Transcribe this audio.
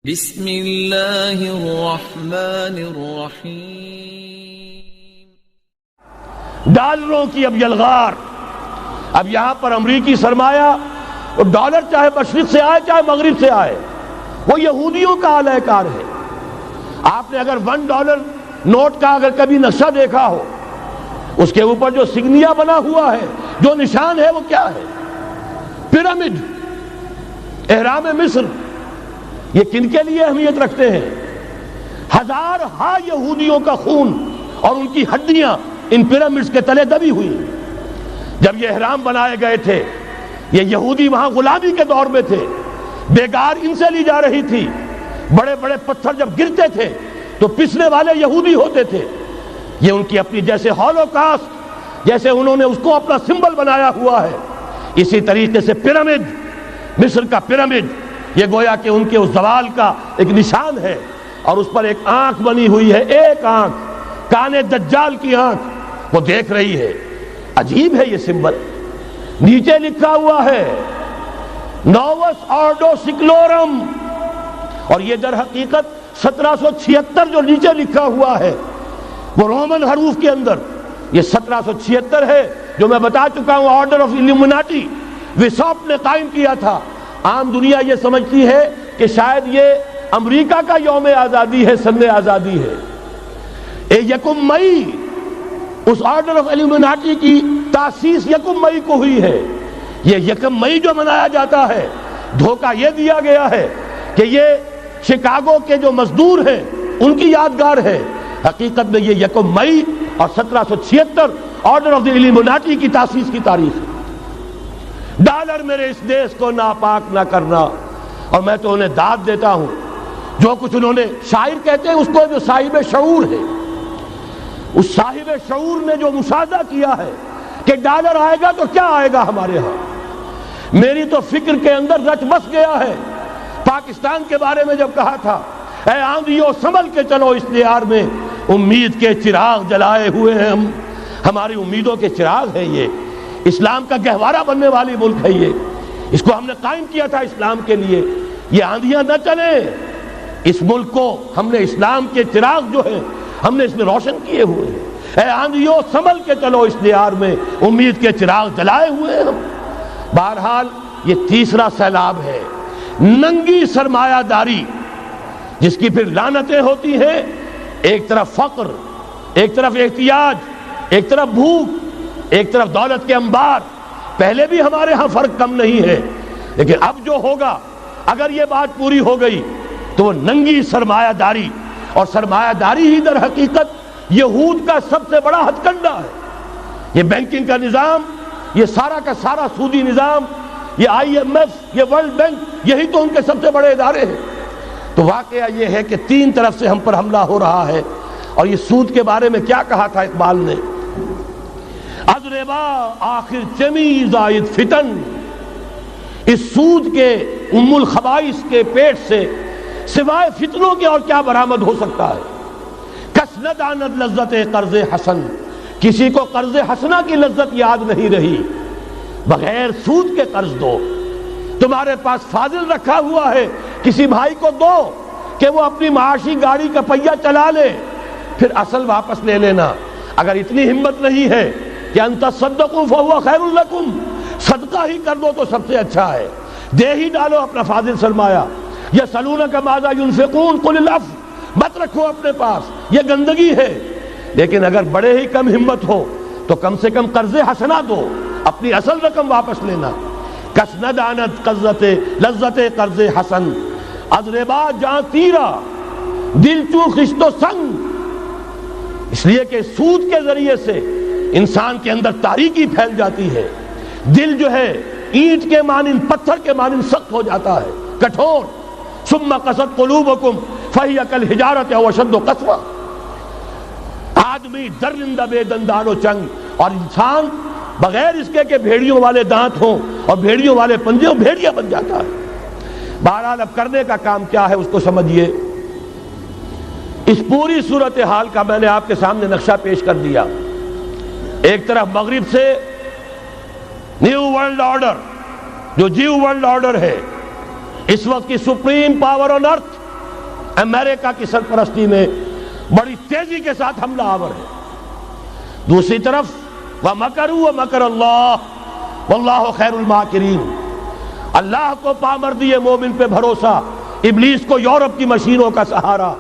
بسم اللہ الرحمن الرحیم۔ ڈالروں کی اب یلغار، اب یہاں پر امریکی سرمایہ، ڈالر چاہے مشرق سے آئے چاہے مغرب سے آئے، وہ یہودیوں کا اعلی کار ہے۔ آپ نے اگر $1 نوٹ کا اگر کبھی نقشہ دیکھا ہو، اس کے اوپر جو سگنیا بنا ہوا ہے، جو نشان ہے، وہ کیا ہے؟ پیرامڈ، اہرام مصر۔ یہ کن کے لیے اہمیت رکھتے ہیں؟ ہزارہا یہودیوں کا خون اور ان کی ہڈیاں ان پیرامڈز کے تلے دبی ہوئی۔ جب یہ اہرام بنائے گئے تھے، یہ یہودی وہاں غلامی کے دور میں تھے، بیگار ان سے لی جا رہی تھی۔ بڑے بڑے پتھر جب گرتے تھے تو پسنے والے یہودی ہوتے تھے۔ یہ ان کی اپنی جیسے ہولوکاسٹ، جیسے انہوں نے اس کو اپنا سمبل بنایا ہوا ہے، اسی طریقے سے پیرامڈ، مصر کا پیرامڈ، یہ گویا کہ ان کے اس زوال کا ایک نشان ہے۔ اور اس پر ایک آنکھ بنی ہوئی ہے، ایک آنکھ، کان دجال کی آنکھ، وہ دیکھ رہی ہے۔ عجیب ہے یہ سمبل۔ نیچے لکھا ہوا ہے نووس آرڈو سکلورم، اور یہ در حقیقت 1776 جو نیچے لکھا ہوا ہے وہ رومن حروف کے اندر یہ 1776 ہے، جو میں بتا چکا ہوں آرڈر آف الومناٹی وساپ نے قائم کیا تھا۔ عام دنیا یہ سمجھتی ہے کہ شاید یہ امریکہ کا یوم آزادی ہے، سن آزادی ہے۔ 1 مئی اس آرڈر آف الومناٹی کی تاسیس 1 مئی کو ہوئی ہے۔ یہ 1 مئی جو منایا جاتا ہے، دھوکہ یہ دیا گیا ہے کہ یہ شکاگو کے جو مزدور ہیں ان کی یادگار ہے۔ حقیقت میں یہ 1 مئی اور 1776 آرڈر آف دی الومناٹی کی تاسیس کی تاریخ ہے۔ ڈالر میرے اس دیش کو ناپاک نہ کرنا، اور میں تو انہیں داد دیتا ہوں۔ جو کچھ انہوں نے، شاعر کہتے ہیں اس کو جو صاحب شعور ہے، اس صاحب شعور نے جو مشاہدہ کیا ہے کہ ڈالر آئے گا تو کیا آئے گا ہمارے ہاں، میری تو فکر کے اندر رچ بس گیا ہے۔ پاکستان کے بارے میں جب کہا تھا، اے آندھیوں سنبھل کے چلو اس دیار میں، امید کے چراغ جلائے ہوئے ہیں ہم، ہماری امیدوں کے چراغ ہے یہ۔ اسلام کا گہوارہ بننے والی ملک ہے یہ، اس کو ہم نے قائم کیا تھا اسلام کے لیے۔ یہ آندھیاں نہ چلیں، اس ملک کو ہم نے اسلام کے چراغ جو ہے ہم نے اس میں روشن کیے ہوئے ہیں۔ اے آندھیوں سنبھل کے چلو اس دیار میں، امید کے چراغ جلائے ہوئے ہیں ہم۔ بہرحال یہ تیسرا سیلاب ہے، ننگی سرمایہ داری، جس کی پھر لعنتیں ہوتی ہیں۔ ایک طرف فقر، ایک طرف احتیاج، ایک طرف بھوک، ایک طرف دولت کے انبار۔ پہلے بھی ہمارے ہاں فرق کم نہیں ہے، لیکن اب جو ہوگا، اگر یہ بات پوری ہو گئی تو وہ ننگی سرمایہ داری، اور سرمایہ داری ہی در حقیقت یہود کا سب سے بڑا ہتھ کنڈا ہے۔ یہ بینکنگ کا نظام، یہ سارا کا سارا سودی نظام، یہ IMF، یہ ورلڈ بینک، یہی تو ان کے سب سے بڑے ادارے ہیں۔ تو واقعہ یہ ہے کہ 3 طرف سے ہم پر حملہ ہو رہا ہے۔ اور یہ سود کے بارے میں کیا کہا تھا اقبال نے؟ از ربا آخر چمی زائد فتن، اس سود کے ام الخبائث کے پیٹ سے سوائے فتنوں کے اور کیا برآمد ہو سکتا ہے؟ کس نہ داند لذت قرض حسن، کسی کو قرض حسنہ کی لذت یاد نہیں رہی۔ بغیر سود کے قرض دو، تمہارے پاس فاضل رکھا ہوا ہے، کسی بھائی کو دو کہ وہ اپنی معاشی گاڑی کا پہیہ چلا لے، پھر اصل واپس لے لینا۔ اگر اتنی ہمت نہیں ہے کہ ان تصدقوا فهو خیر لکم، صدقہ ہی کر دو تو سب سے اچھا ہے، دے ہی ڈالو اپنا فاضل سرمایہ۔ یسألونک ماذا ينفقون قل العفو، مت رکھو اپنے پاس، یہ گندگی ہے۔ لیکن اگر بڑے ہی کم ہمت ہو تو کم سے کم قرض حسنہ دو، اپنی اصل رقم واپس لینا۔ کس نہ دانت لذت قرض حسن، از ربا جاں تیرا دل چوں خشت و سنگ۔ اس لیے کہ سود کے ذریعے سے انسان کے اندر تاریکی پھیل جاتی ہے، دل جو ہے اینٹ کے مانند، پتھر کے مانند سخت ہو جاتا ہے، کٹھور۔ ثم قست قلوبکم فہی کالحجارۃ او اشد قسوہ۔ آدمی درندہ بے دندان و چنگ، اور انسان بغیر اس کے کہ بھیڑیوں والے دانت ہوں اور بھیڑیوں والے پنجے ہوں، بھیڑیا بن جاتا ہے۔ بہرحال اب کرنے کا کام کیا ہے اس کو سمجھیے۔ اس پوری صورتحال کا میں نے آپ کے سامنے نقشہ پیش کر دیا۔ ایک طرف مغرب سے نیو ورلڈ آرڈر، جو جیو ورلڈ آرڈر ہے، اس وقت کی سپریم پاور آن ارتھ امریکہ کی سرپرستی میں بڑی تیزی کے ساتھ حملہ آور ہے۔ دوسری طرف وَمَكَرُوا وَمَكَرَ اللَّهُ وَاللَّهُ خَيْرُ الْمَاكِرِينَ، اللہ کو پامردی مومن پہ بھروسہ، ابلیس کو یورپ کی مشینوں کا سہارا۔